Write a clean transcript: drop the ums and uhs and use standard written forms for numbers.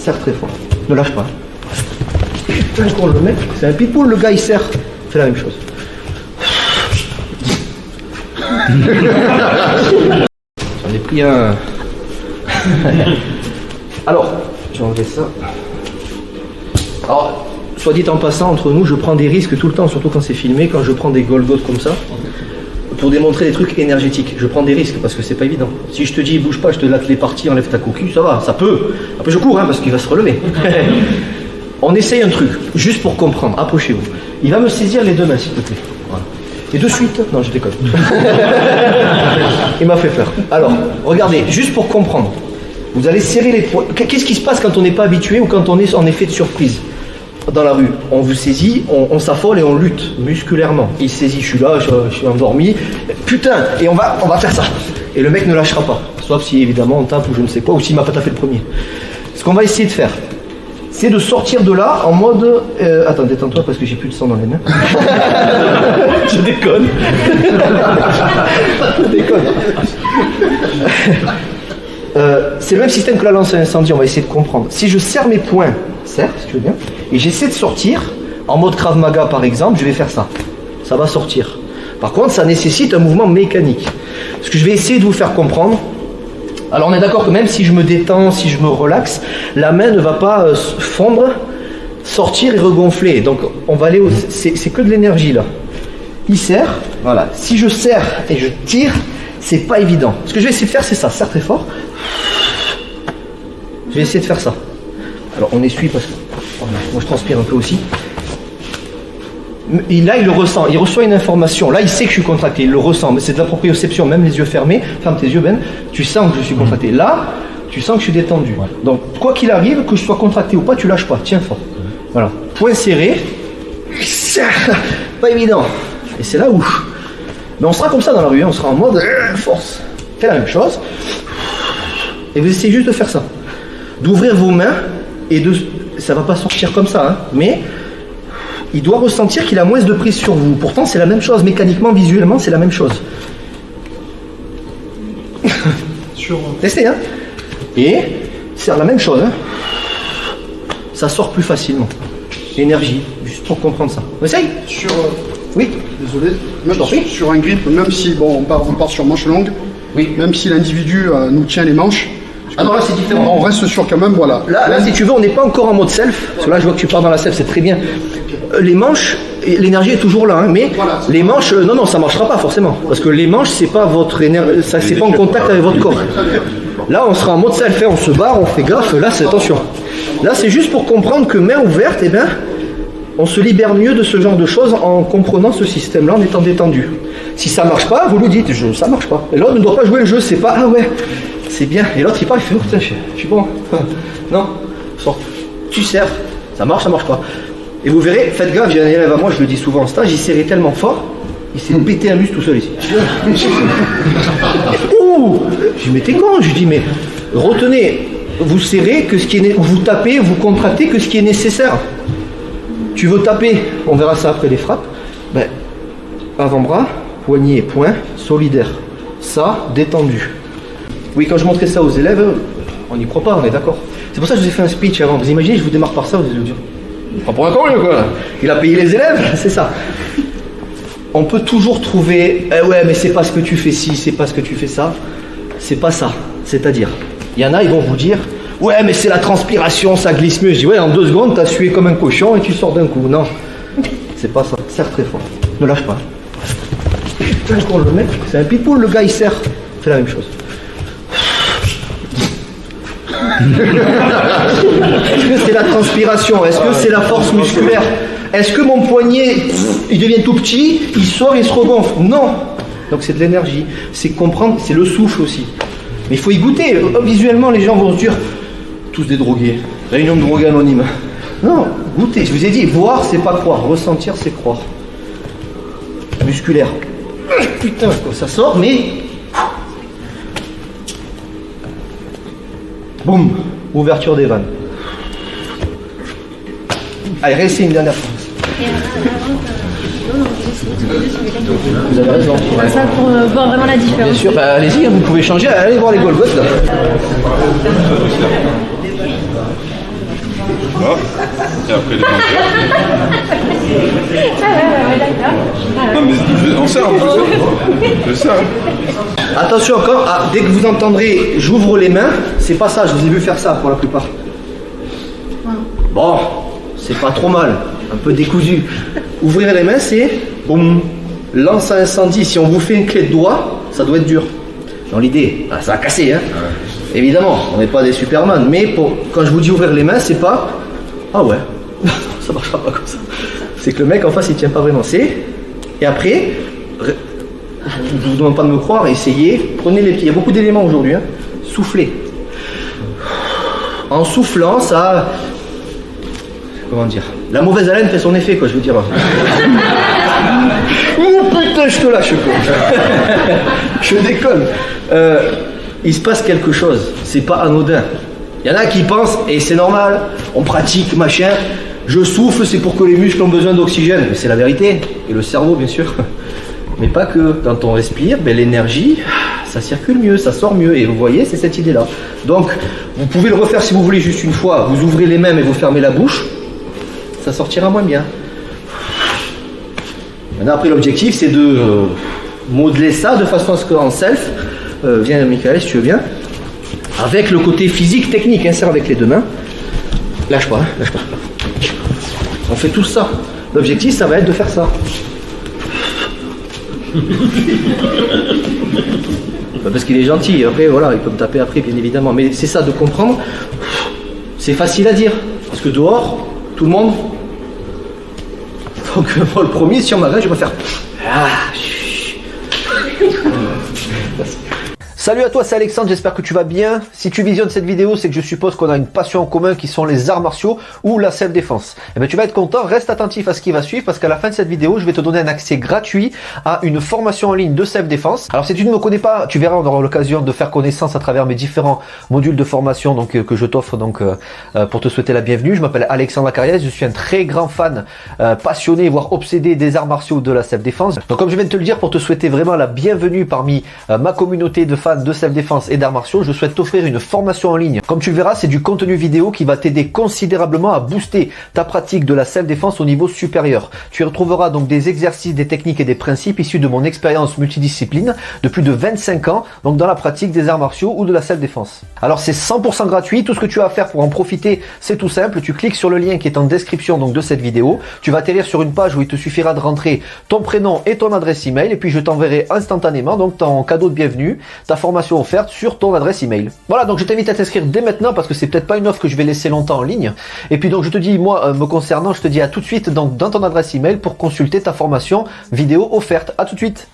serre très fort. Ne lâche pas. Putain, le mec, c'est un pitbull, le gars il serre. Fais la même chose. J'en ai pris un. Alors, je vais enlever ça. Alors, soit dit en passant, entre nous, je prends des risques tout le temps, surtout quand c'est filmé, quand je prends des Golgoth comme ça, pour démontrer des trucs énergétiques. Je prends des risques parce que c'est pas évident. Si je te dis bouge pas, je te latte les parties, enlève ta coquille, ça va, ça peut. Après je cours, hein, parce qu'il va se relever. On essaye un truc, juste pour comprendre, approchez-vous. Il va me saisir les deux mains, s'il te plaît. Voilà. Et de suite, non je déconne. Il m'a fait peur. Alors, regardez, juste pour comprendre. Vous allez serrer les poings. Qu'est-ce qui se passe quand on n'est pas habitué ou quand on est en effet de surprise? Dans la rue, on vous saisit, on s'affole et on lutte musculairement. Il saisit, je suis là, je suis endormi. Putain, et on va faire ça. Et le mec ne lâchera pas. Sauf si évidemment on tape ou je ne sais quoi, ou s'il m'a pas tapé le premier. Ce qu'on va essayer de faire, c'est de sortir de là en mode... attends, détends-toi parce que j'ai plus de sang dans les mains. Je déconne. Je déconne. C'est le même système que la lance à incendie, on va essayer de comprendre. Si je serre mes poings, serre, si tu veux bien, et j'essaie de sortir, en mode Krav Maga par exemple, je vais faire ça. Ça va sortir. Par contre, ça nécessite un mouvement mécanique. Ce que je vais essayer de vous faire comprendre, alors on est d'accord que même si je me détends, si je me relaxe, la main ne va pas fondre, sortir et regonfler. Donc on va aller au... C'est que de l'énergie là. Il serre, voilà. Si je serre et je tire, c'est pas évident. Ce que je vais essayer de faire, c'est ça, serre très fort. Je vais essayer de faire ça. Alors on essuie parce que moi je transpire un peu aussi. Et là il le ressent, il reçoit une information. Là il sait que je suis contracté, il le ressent. Mais c'est de la proprioception, même les yeux fermés. Ferme tes yeux Ben, tu sens que je suis contracté. Là, tu sens que je suis détendu. Ouais. Donc quoi qu'il arrive, que je sois contracté ou pas, tu lâches pas, tiens fort. Voilà, poing serré. Pas évident. Et c'est là où... Mais on sera comme ça dans la rue, hein. On sera en mode force. Fais la même chose. Et vous essayez juste de faire ça. D'ouvrir vos mains et de... Ça va pas sortir comme ça, hein, mais il doit ressentir qu'il a moins de prise sur vous. Pourtant, c'est la même chose. Mécaniquement, visuellement, c'est la même chose. Testez, hein. Et c'est la même chose, hein. Ça sort plus facilement. Énergie, juste pour comprendre ça. On essaye. Oui. Désolé. Même sur un grip, même si bon, on part sur manche longue, oui. Même si l'individu nous tient les manches. Ah non, là c'est différent. On reste sur quand même, voilà. Là, si tu veux, on n'est pas encore en mode self. Parce que là, je vois que tu pars dans la self, c'est très bien. Les manches, l'énergie est toujours là, hein, mais voilà, les manches, non, ça marchera pas forcément. Parce que les manches, c'est pas votre énergie, ça, c'est pas en contact avec votre corps. Là, on sera en mode self, on se barre, on fait gaffe. Là, c'est attention. Là, c'est juste pour comprendre que main ouverte, eh ben, on se libère mieux de ce genre de choses en comprenant ce système-là, en étant détendu. Si ça marche pas, vous le dites, ça marche pas. Et l'autre ne doit pas jouer le jeu, c'est pas, ah ouais, c'est bien. Et l'autre il parle, il fait, oh putain, je suis bon. Non, sort. Tu serres, ça marche pas. Et vous verrez, faites gaffe, j'ai un élève à moi, je le dis souvent en stage, il serrait tellement fort, il s'est pété un muscle tout seul ici. Ouh, je lui dis, mais t'es con, je lui dis, mais retenez, vous serrez que ce qui est, vous tapez, vous contractez que ce qui est nécessaire. Tu veux taper, on verra ça après les frappes, ben, avant-bras, poignet, poing, solidaire. Ça, détendu. Oui, quand je montrais ça aux élèves, on n'y croit pas, on est d'accord. C'est pour ça que je vous ai fait un speech avant. Vous imaginez, je vous démarre par ça, vous allez dire, pas pour un con, quoi. Il a payé les élèves, c'est ça. On peut toujours trouver, ouais, mais c'est pas ce que tu fais ci, c'est pas ce que tu fais ça. C'est pas ça. C'est-à-dire, il y en a, ils vont vous dire, ouais, mais c'est la transpiration, ça glisse mieux. Je dis, ouais, en 2 secondes, t'as sué comme un cochon et tu sors d'un coup. Non, c'est pas ça. Serre très fort. Ne lâche pas. Putain, le mec, c'est un pitbull, le gars, il serre. Fais la même chose. Est-ce que c'est la transpiration? Est-ce que c'est la force musculaire? Est-ce que mon poignet, il devient tout petit, il sort et il se regonfle? Non. Donc c'est de l'énergie. C'est comprendre, c'est le souffle aussi. Mais il faut y goûter. Visuellement, les gens vont se dire, tous des drogués. Réunion de drogués anonymes. Non, goûter. Je vous ai dit, voir, c'est pas croire. Ressentir, c'est croire. Musculaire. Putain, ça sort, mais... Boum. Ouverture des vannes. Allez, restez une dernière fois. Vous avez raison. Ça pour voir vraiment la différence. Bien sûr, bah, allez-y, vous pouvez changer, allez voir les Golgoth là. Bon. Et après les manger. Ouais, d'accord. Non mais on sait, je sais. Attention encore, dès que vous entendrez j'ouvre les mains, c'est pas ça, je vous ai vu faire ça pour la plupart. Bon, c'est pas trop mal, un peu décousu. Ouvrir les mains, c'est boum, lance à incendie. Si on vous fait une clé de doigt, ça doit être dur. Dans l'idée, ça va casser, hein. Évidemment, on n'est pas des Superman, mais quand je vous dis ouvrir les mains, c'est pas ah ouais, ça marchera pas comme ça. C'est que le mec en face il tient pas vraiment. Et après, je vous demande pas de me croire, essayez, prenez les pieds. Il y a beaucoup d'éléments aujourd'hui, hein. Soufflez. En soufflant, ça. Comment dire? La mauvaise haleine fait son effet, quoi, je veux dire. Oh putain, je te lâche, quoi. Je déconne. Il se passe quelque chose, c'est pas anodin. Il y en a qui pensent, et c'est normal, on pratique, machin, je souffle, c'est pour que les muscles ont besoin d'oxygène. Mais c'est la vérité, et le cerveau, bien sûr. Mais pas que. Quand on respire, l'énergie, ça circule mieux, ça sort mieux. Et vous voyez, c'est cette idée-là. Donc, vous pouvez le refaire si vous voulez juste une fois. Vous ouvrez les mains et vous fermez la bouche. Ça sortira moins bien. Maintenant, après, l'objectif, c'est de modeler ça de façon à ce qu'en self, viens Michael, si tu veux bien, avec le côté physique, technique, insère avec les deux mains. Lâche pas, lâche pas. On fait tout ça. L'objectif, ça va être de faire ça. Parce qu'il est gentil, après, voilà, il peut me taper après, bien évidemment. Mais c'est ça, de comprendre. C'est facile à dire. Parce que dehors, tout le monde. Donc, moi, le premier, si on m'arrête, je vais faire. Salut à toi, c'est Alexandre, j'espère que tu vas bien. Si tu visionnes cette vidéo, c'est que je suppose qu'on a une passion en commun qui sont les arts martiaux ou la self-défense. Et bien tu vas être content, reste attentif à ce qui va suivre parce qu'à la fin de cette vidéo, je vais te donner un accès gratuit à une formation en ligne de self-défense. Alors si tu ne me connais pas, tu verras, on aura l'occasion de faire connaissance à travers mes différents modules de formation que je t'offre pour te souhaiter la bienvenue. Je m'appelle Alexandre Lacarrière, je suis un très grand fan, passionné, voire obsédé des arts martiaux de la self-défense. Donc comme je viens de te le dire, pour te souhaiter vraiment la bienvenue parmi ma communauté de fans de self-défense et d'arts martiaux, je souhaite t'offrir une formation en ligne. Comme tu le verras, c'est du contenu vidéo qui va t'aider considérablement à booster ta pratique de la self-défense au niveau supérieur. Tu y retrouveras donc des exercices, des techniques et des principes issus de mon expérience multidiscipline de plus de 25 ans, donc dans la pratique des arts martiaux ou de la self-défense. Alors c'est 100% gratuit, tout ce que tu as à faire pour en profiter, c'est tout simple, tu cliques sur le lien qui est en description donc de cette vidéo, tu vas atterrir sur une page où il te suffira de rentrer ton prénom et ton adresse email et puis je t'enverrai instantanément donc ton cadeau de bienvenue, ta formation offerte sur ton adresse email. Voilà, donc je t'invite à t'inscrire dès maintenant parce que c'est peut-être pas une offre que je vais laisser longtemps en ligne. Et puis donc je te dis, moi me concernant, je te dis à tout de suite donc dans ton adresse email pour consulter ta formation vidéo offerte. À tout de suite.